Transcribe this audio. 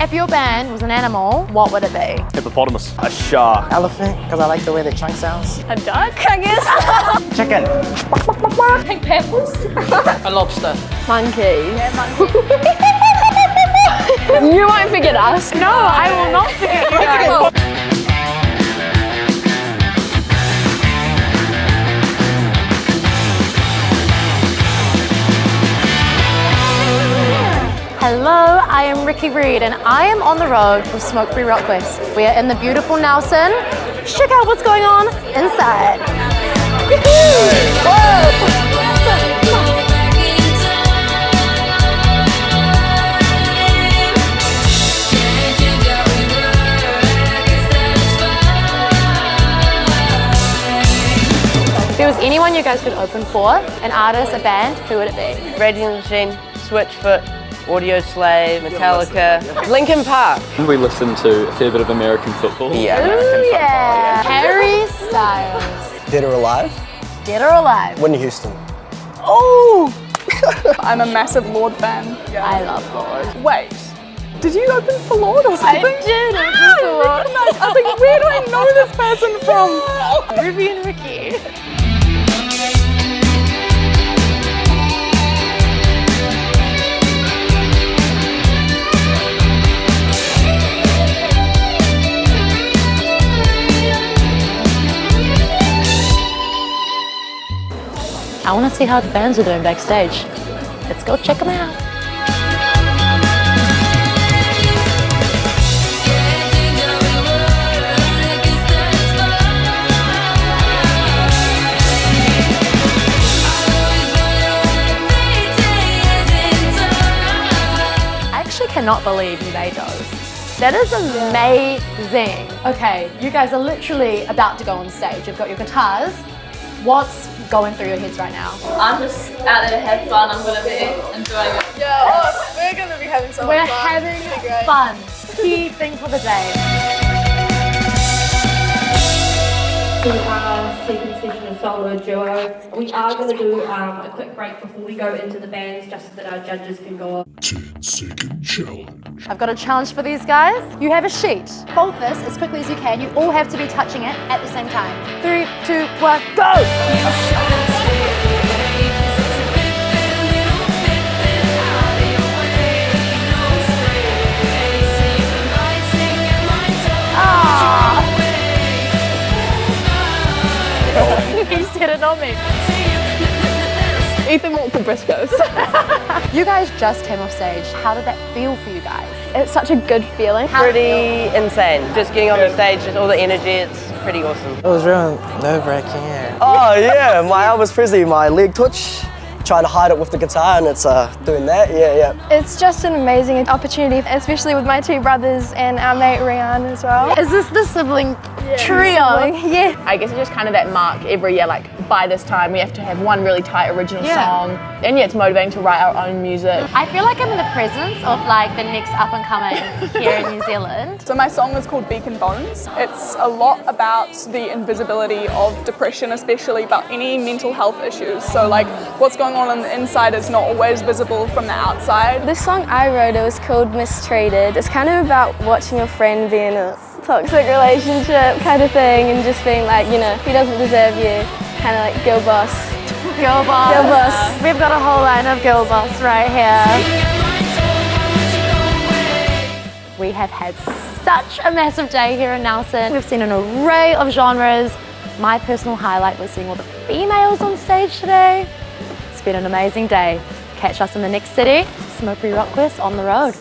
If your band was an animal, what would it be? Hippopotamus. A shark. Elephant, because I like the way the trunk sounds. A duck, I guess? Chicken. Pink peppers? A lobster. Monkey. Yeah, monkey. You won't forget us. No, I will not forget you guys. Hello, I am Riiki Reid and I am on the road with Smokefreerockquest. We are in the beautiful Nelson. Check out what's going on inside. If there was anyone you guys could open for, an artist, a band, who would it be? Rage Against the Machine, Switchfoot, Audio Slave, Metallica, Linkin Park. We listen to a fair bit of American football. Yeah, Ooh, American football, yeah. Harry Styles. Dead or Alive? Dead or alive? Whitney Houston. Oh! I'm a massive Lord fan. I love Lord. Wait, did you open for Lord or something? I did open for Lord. I was like, where do I know this person from? Ruby and Ricky. I want to see how the bands are doing backstage. Let's go check them out. I actually cannot believe you made those. That is amazing. Okay, you guys are literally about to go on stage. You've got your guitars. What's going through your heads right now? I'm just out there to have fun. I'm going to be enjoying it. Yeah, we're going to be having so much fun. We're having fun. Key thing for the day. To our second session of solo duo. We are going to do a quick break before we go into the bands, just so that our judges can go. 10-second challenge. I've got a challenge for these guys. You have a sheet. Fold this as quickly as you can. You all have to be touching it at the same time. 3, 2, 1, go! He said it on me. Ethan walked the Briscoes. You guys just came off stage. How did that feel for you guys? It's such a good feeling. Pretty insane. Just getting on the stage, just all the energy, it's pretty awesome. It was real nerve-wracking, yeah. Oh yeah, my Elvis Presley, my leg twitch. Trying to hide it with the guitar and it's doing that, yeah. It's just an amazing opportunity, especially with my two brothers and our mate Rihanna as well. Is this the sibling trio? Yeah. I guess it's just kind of that mark every year, like by this time we have to have one really tight original song. And yeah, it's motivating to write our own music. I feel like I'm in the presence of like the next up and coming here in New Zealand. So my song is called Beacon Bones. It's a lot about the invisibility of depression, especially about any mental health issues. So like what's going on the inside is not always visible from the outside. This song I wrote, it was called Mistreated. It's kind of about watching your friend be in a toxic relationship kind of thing and just being like, you know, he doesn't deserve you. Kind of like girl boss. Girl boss. Girl boss. We've got a whole line of girl boss right here. We have had such a massive day here in Nelson. We've seen an array of genres. My personal highlight was seeing all the females on stage today. It's been an amazing day. Catch us in the next city. Smokefreerockquest on the road.